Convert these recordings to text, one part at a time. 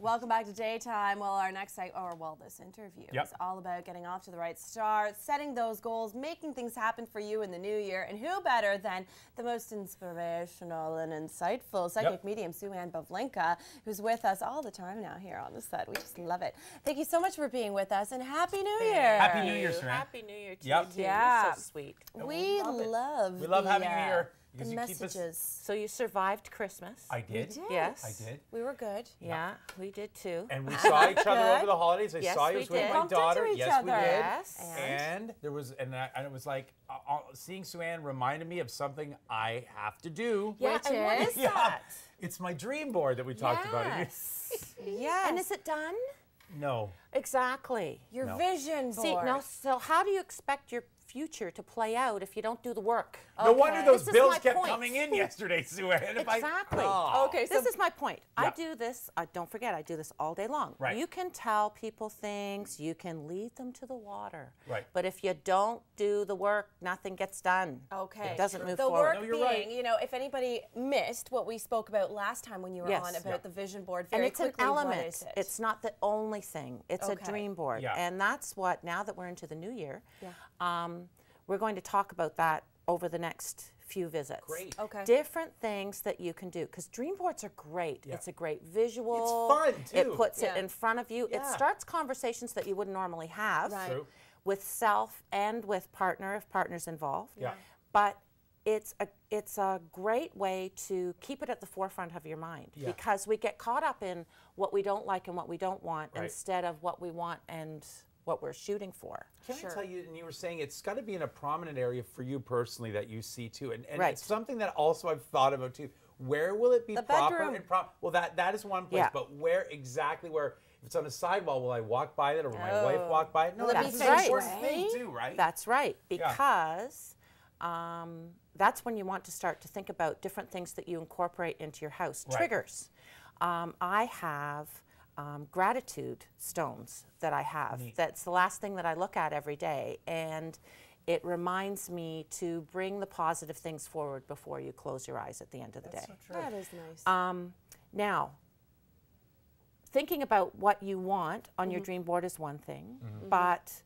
Welcome back to Daytime. Well, our next this interview is all about getting off to the right start, setting those goals, making things happen for you in the new year. And who better than the most inspirational and insightful psychic medium, Sue-Ann Pavlenka, who's with us all the time now here on the set. We just love it. Thank you so much for being with us, and Happy New Year. Happy New Year, Sue-Ann. Happy New Year to you, too. Yeah. You're so sweet. We love having you here. The messages. So you survived Christmas. I did. Yes. I did. We were good. Yeah, we did too. And we saw each other over the holidays. I saw you with my Bumped daughter. into each Yes, we other. did. Yes. And there was, and it was like seeing Sue-Ann reminded me of something I have to do. Yeah, Which and what is? is that? It's my dream board that we talked about. Yes. Yes. And is it done? No. Exactly. Your No. vision board. See, no, so how do you expect your future to play out if you don't do the work? No wonder those This is bills my kept point. coming in yesterday, Sue-Ann. Exactly. Okay, so This is my point. I Yep. do this, don't forget, I do this all day long. Right. You can tell people things, you can lead them to the water. Right. But if you don't do the work, nothing gets done. Okay. It doesn't move the forward. work No, you're being, right. you know, if anybody missed what we spoke about last time when you were Yes. on about the vision board, And very it's an quickly, what element. is it? It's not the only thing. It's Okay. a dream board. Yeah. And that's what, now that we're into the new year, we're going to talk about that over the next few visits. Great. Okay. Different things that you can do, because dream boards are great. Yeah. It's a great visual. It's fun, too. It puts Yeah. it in front of you. It Yeah. starts conversations that you wouldn't normally have Right. True. with self and with partner, if partner's involved. Yeah. But it's a great way to keep it at the forefront of your mind, Yeah. because we get caught up in what we don't like and what we don't want Right. instead of what we want and what we're shooting for. Can I tell you, and you were saying it's got to be in a prominent area for you personally that you see too, and Right. it's something that also I've thought about too. Where will it be The proper bedroom. and proper? Well, that is one place, Yeah. but where exactly? Where if it's on a sidewall, will I walk by it or will my wife walk by it? No, Will it be that's an feng important shui? thing too, right? That's right, Yeah. because that's when you want to start to think about different things that you incorporate into your house. Right. Triggers. I have gratitude stones that I have. Neat. That's the last thing that I look at every day, and it reminds me to bring the positive things forward before you close your eyes at the end of the day. So true. That is nice. Now, thinking about what you want on your dream board is one thing, but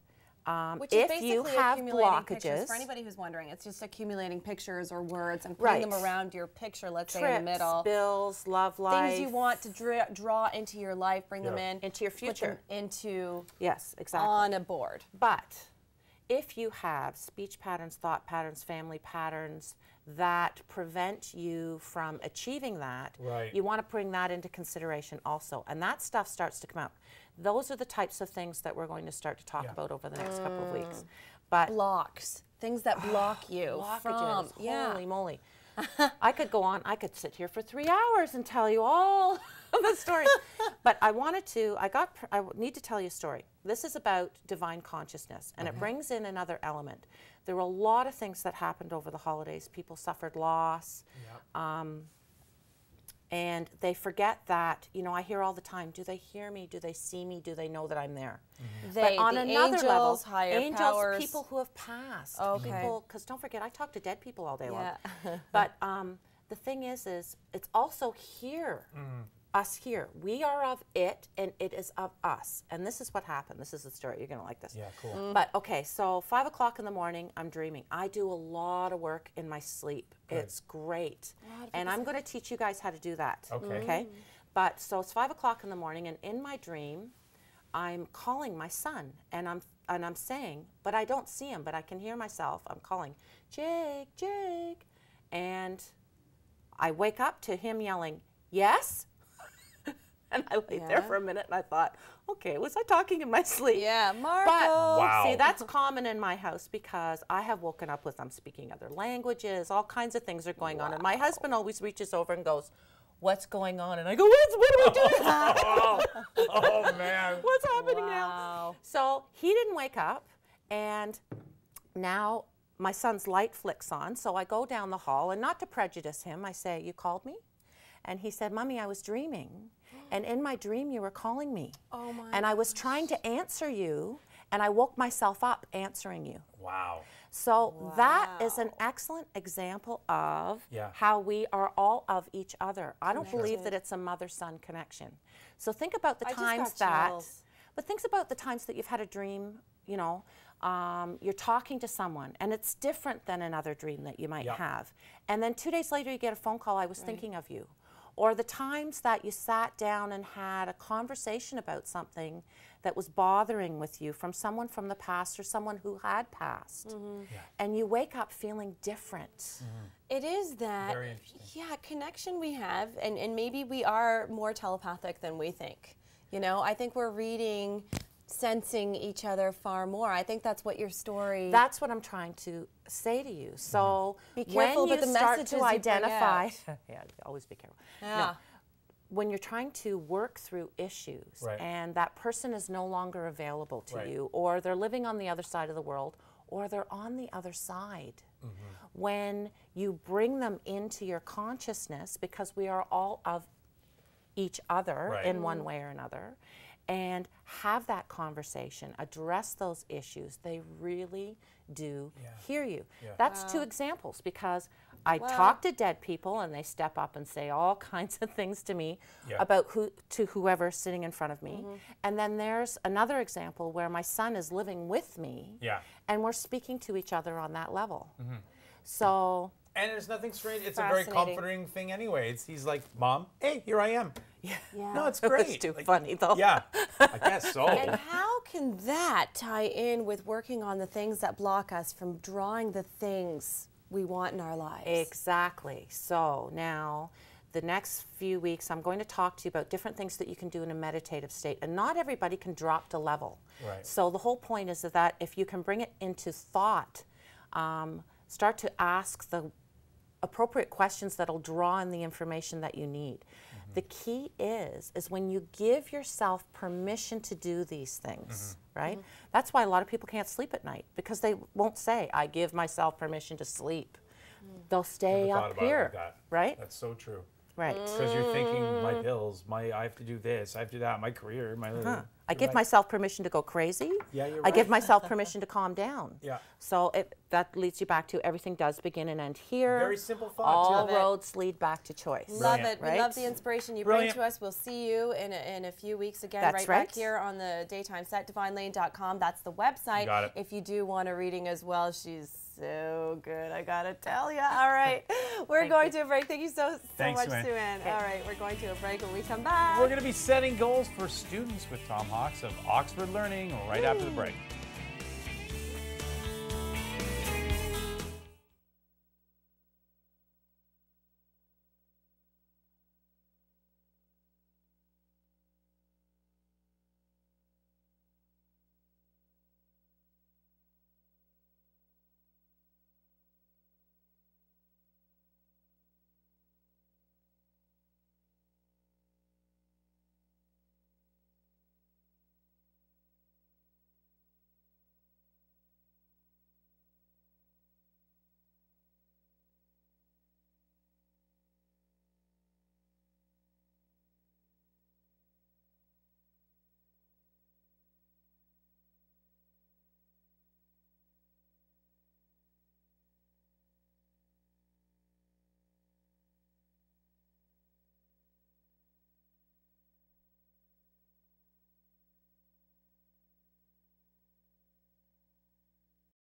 Which is if basically you have accumulating pictures. blockages, For anybody who's wondering, it's just accumulating pictures or words and putting them Right. around your picture, let's say trips, in the middle. bills, love life, Things you want to draw into your life, bring them Yeah. in. into your put them future. into Yes, exactly. on a board. But if you have speech patterns, thought patterns, family patterns that prevent you from achieving that, Right. you want to bring that into consideration also. And that stuff starts to come out. Those are the types of things that we're going to start to talk Yeah. about over the next couple of weeks. But Blocks. Things that block you from. blockages, holy moly. I could go on, I could sit here for 3 hours and tell you all of the stories. But I need to tell you a story. This is about divine consciousness, and it brings in another element. There were a lot of things that happened over the holidays. People suffered loss. And they forget that, you know, I hear all the time, do they hear me? Do they see me? Do they know that I'm there? They, But on the another angels, level, higher angels, powers. people who have passed, Okay. because don't forget, I talk to dead people all day Yeah. long. But the thing is it's also here, us here. We are of it, and it is of us. And this is what happened. This is the story. You're going to like this. Yeah, cool. But okay, so 5 o'clock in the morning, I'm dreaming. I do a lot of work in my sleep. It's great. And I'm going to teach you guys how to do that. Okay. Okay? But so it's 5 o'clock in the morning, and in my dream, I'm calling my son, and I'm saying, but I don't see him, but I can hear myself. I'm calling, Jake, Jake. And I wake up to him yelling, yes? And I laid there for a minute, and I thought, okay, was I talking in my sleep? Yeah, Marco. But Wow. see, that's common in my house because I have woken up with, I'm speaking other languages, all kinds of things are going on. And my husband always reaches over and goes, what's going on? And I go, what do I do? Oh man. What's happening now? So he didn't wake up, and now my son's light flicks on. So I go down the hall, and not to prejudice him, I say, you called me? And he said, Mommy, I was dreaming. And in my dream, you were calling me. Oh my And I was trying to answer you, and I woke myself up answering you. Wow. So that is an excellent example of how we are all of each other. I don't believe that it's a mother-son connection. So think about the times but think about the times that you've had a dream, you know, you're talking to someone and it's different than another dream that you might have. And then 2 days later you get a phone call, I was thinking of you. Or the times that you sat down and had a conversation about something that was bothering with you from someone from the past or someone who had passed. And you wake up feeling different. It is that, connection we have, and maybe we are more telepathic than we think. You know, I think we're reading, sensing each other far more. I think that's what your story... That's what I'm trying to say to you. So be careful when with you the start messages to identify... yeah, always be careful. Yeah. No, when you're trying to work through issues and that person is no longer available to you, or they're living on the other side of the world, or they're on the other side, when you bring them into your consciousness, because we are all of each other in one way or another, and have that conversation, address those issues, they really do hear you. That's two examples, because I talk to dead people and they step up and say all kinds of things to me about whoever's sitting in front of me. And then there's another example where my son is living with me and we're speaking to each other on that level. So... And there's nothing strange. It's a very comforting thing anyway. He's like, Mom, hey, here I am. No, it's great. It's too funny, though. Yeah, I guess so. And how can that tie in with working on the things that block us from drawing the things we want in our lives? Exactly. So now, the next few weeks, I'm going to talk to you about different things that you can do in a meditative state. And not everybody can drop to level. So the whole point is that if you can bring it into thought, start to ask the appropriate questions that'll draw in the information that you need. The key is when you give yourself permission to do these things, right? That's why a lot of people can't sleep at night, because they won't say, I give myself permission to sleep. They'll stay up here, right? That's so true. Right. Because you're thinking, my bills, I have to do this, I have to do that, my career, my living. I give myself permission to go crazy. Yeah, you're I right. give myself permission to calm down. Yeah. So that leads you back to everything does begin and end here. Very simple thought. All roads lead back to choice. Love it. Right? We love the inspiration you bring to us. We'll see you in a few weeks again, back here on the daytime set, divinelane.com. That's the website. Got it. If you do want a reading as well, she's so good, I gotta tell you. All right, we're going to a break. Thank you so much, Sue-Ann. All right, we're going to a break. When we come back, we're going to be setting goals for students with Tom Hawks of Oxford Learning right after the break.